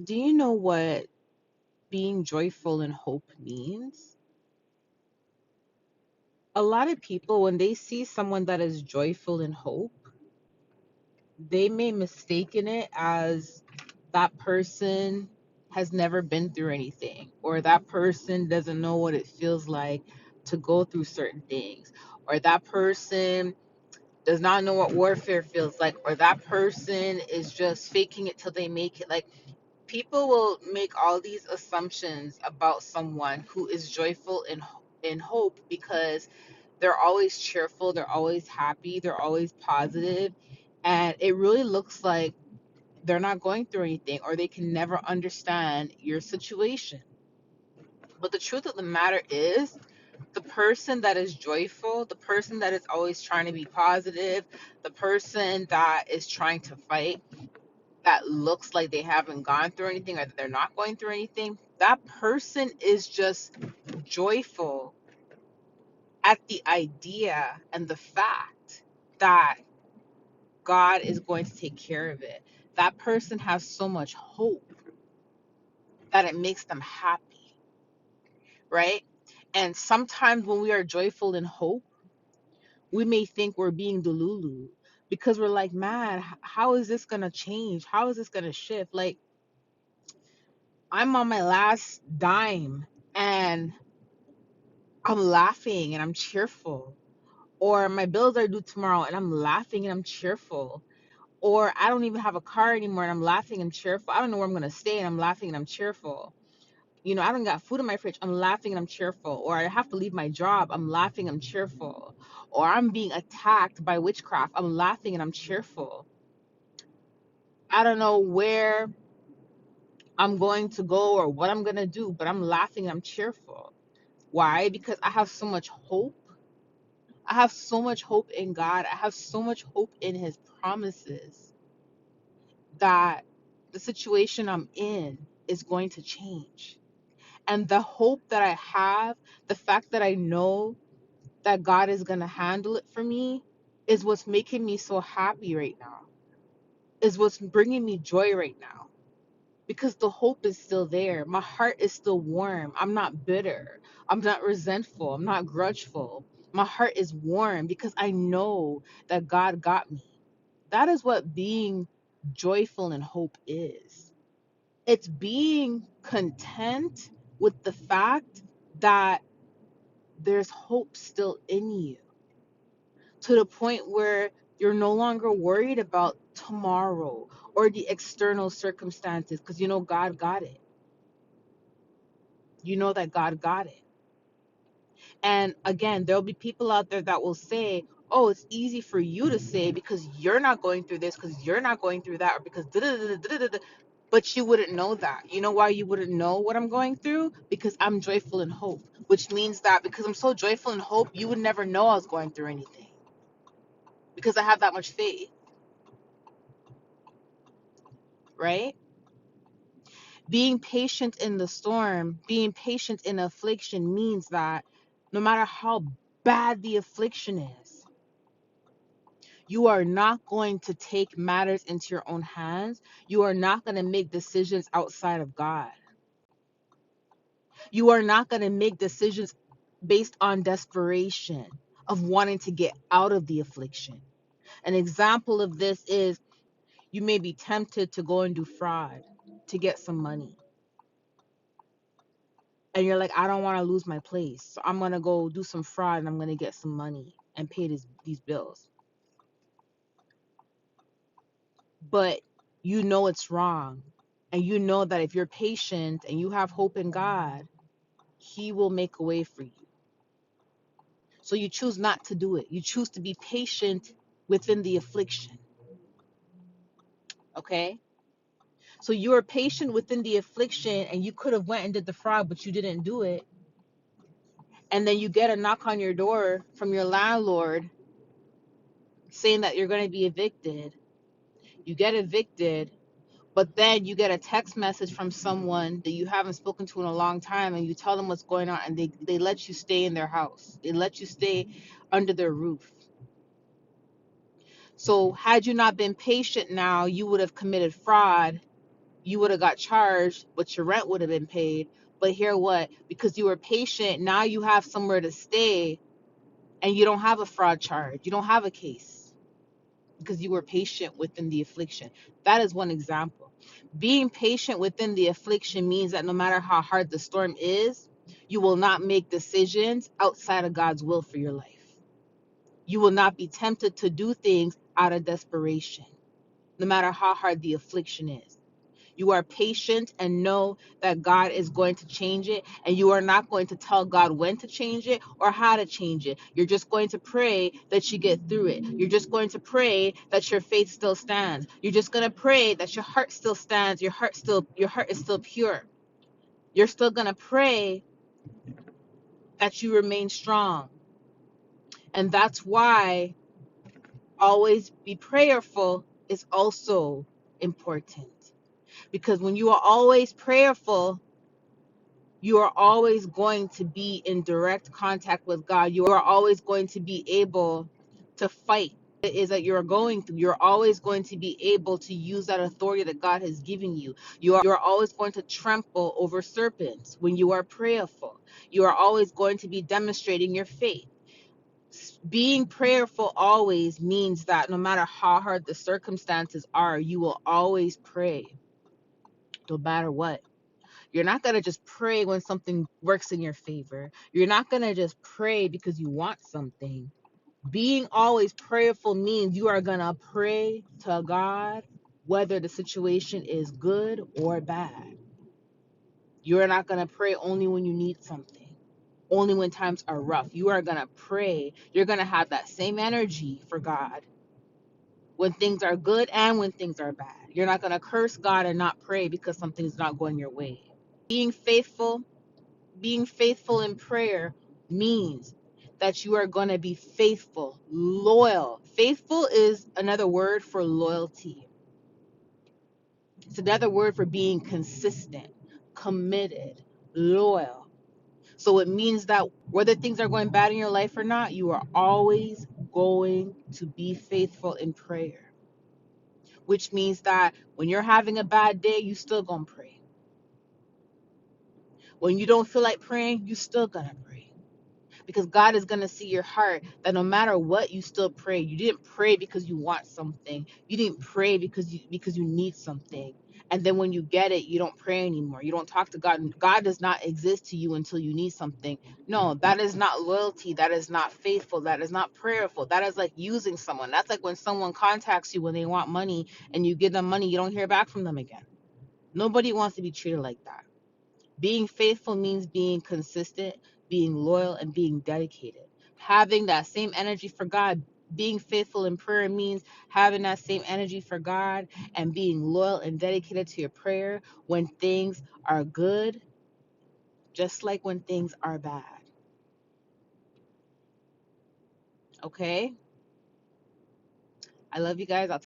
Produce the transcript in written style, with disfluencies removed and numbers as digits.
Do you know what being joyful in hope means? A lot of people, when they see someone that is joyful in hope, they may mistaken it as that person has never been through anything, or that person doesn't know what it feels like to go through certain things, or that person does not know what warfare feels like, or that person is just faking it till they make it. Like, people will make all these assumptions about someone who is joyful in hope because they're always cheerful, they're always happy, they're always positive, and it really looks like they're not going through anything, or they can never understand your situation. But the truth of the matter is, the person that is joyful, the person that is always trying to be positive, the person that is trying to fight, that looks like they haven't gone through anything or that they're not going through anything, that person is just joyful at the idea and the fact that God is going to take care of it. That person has so much hope that it makes them happy, right? And sometimes when we are joyful in hope, we may think we're being delulu because we're like, man, how is this going to change? How is this going to shift? Like, I'm on my last dime and I'm laughing and I'm cheerful. Or my bills are due tomorrow and I'm laughing and I'm cheerful. Or I don't even have a car anymore and I'm laughing and cheerful. I don't know where I'm going to stay and I'm laughing and I'm cheerful. I don't got food in my fridge. I'm laughing and I'm cheerful. Or I have to leave my job. I'm laughing, I'm cheerful. Or I'm being attacked by witchcraft. I'm laughing and I'm cheerful. I don't know where I'm going to go or what I'm going to do, but I'm laughing and I'm cheerful. Why? Because I have so much hope. I have so much hope in God. I have so much hope in His promises that the situation I'm in is going to change. And the hope that I have, the fact that I know that God is going to handle it for me, is what's making me so happy right now, is what's bringing me joy right now. Because the hope is still there. My heart is still warm. I'm not bitter. I'm not resentful. I'm not grudgeful. My heart is warm because I know that God got me. That is what being joyful in hope is. It's being content with the fact that there's hope still in you, to the point where you're no longer worried about tomorrow or the external circumstances because you know God got it. You know that God got it. And again, there'll be people out there that will say, oh, it's easy for you to say because you're not going through this, because you're not going through that, or because da da da da da da. But you wouldn't know that. You know why you wouldn't know what I'm going through? Because I'm joyful in hope, which means that because I'm so joyful in hope, you would never know I was going through anything because I have that much faith, right? Being patient in the storm, being patient in affliction means that no matter how bad the affliction is, you are not going to take matters into your own hands. You are not going to make decisions outside of God. You are not going to make decisions based on desperation of wanting to get out of the affliction. An example of this is you may be tempted to go and do fraud to get some money. And you're like, I don't want to lose my place. So I'm going to go do some fraud and I'm going to get some money and pay these bills. But you know it's wrong. And you know that if you're patient and you have hope in God, He will make a way for you. So you choose not to do it. You choose to be patient within the affliction. Okay? So you are patient within the affliction and you could have went and did the fraud, but you didn't do it. And then you get a knock on your door from your landlord saying that you're going to be evicted. You get evicted, but then you get a text message from someone that you haven't spoken to in a long time and you tell them what's going on and they let you stay in their house. They let you stay under their roof. So had you not been patient now, you would have committed fraud you would have got charged, but your rent would have been paid. But here what? Because you were patient, now you have somewhere to stay and you don't have a fraud charge. You don't have a case because you were patient within the affliction. That is one example. Being patient within the affliction means that no matter how hard the storm is, you will not make decisions outside of God's will for your life. You will not be tempted to do things out of desperation, no matter how hard the affliction is. You are patient and know that God is going to change it, and you are not going to tell God when to change it or how to change it. You're just going to pray that you get through it. You're just going to pray that your faith still stands. You're just going to pray that your heart still stands. Your heart is still pure. You're still going to pray that you remain strong. And that's why always be prayerful is also important. Because when you are always prayerful, you are always going to be in direct contact with God. You are always going to be able to fight what it is that you're going through. You're always going to be able to use that authority that God has given you. You're always going to trample over serpents when you are prayerful. You are always going to be demonstrating your faith. Being prayerful always means that no matter how hard the circumstances are, you will always pray no matter what. You're not going to just pray when something works in your favor. You're not going to just pray because you want something. Being always prayerful means you are going to pray to God whether the situation is good or bad. You're not going to pray only when you need something, only when times are rough. You are going to pray. You're going to have that same energy for God when things are good and when things are bad. You're not going to curse God and not pray because something's not going your way. Being faithful in prayer means that you are going to be faithful, loyal. Faithful is another word for loyalty. It's another word for being consistent, committed, loyal. So it means that whether things are going bad in your life or not, you are always going to be faithful in prayer, which means that when you're having a bad day, you still gonna pray. When you don't feel like praying, you still gonna pray. Because God is going to see your heart, that no matter what, you still pray. You didn't pray because you want something. You didn't pray because you need something. And then when you get it, you don't pray anymore. You don't talk to God. God does not exist to you until you need something. No, that is not loyalty. That is not faithful. That is not prayerful. That is like using someone. That's like when someone contacts you when they want money and you give them money, you don't hear back from them again. Nobody wants to be treated like that. Being faithful means being consistent, being loyal, and being dedicated. Having that same energy for God, being faithful in prayer means having that same energy for God and being loyal and dedicated to your prayer when things are good, just like when things are bad. Okay? I love you guys. I'll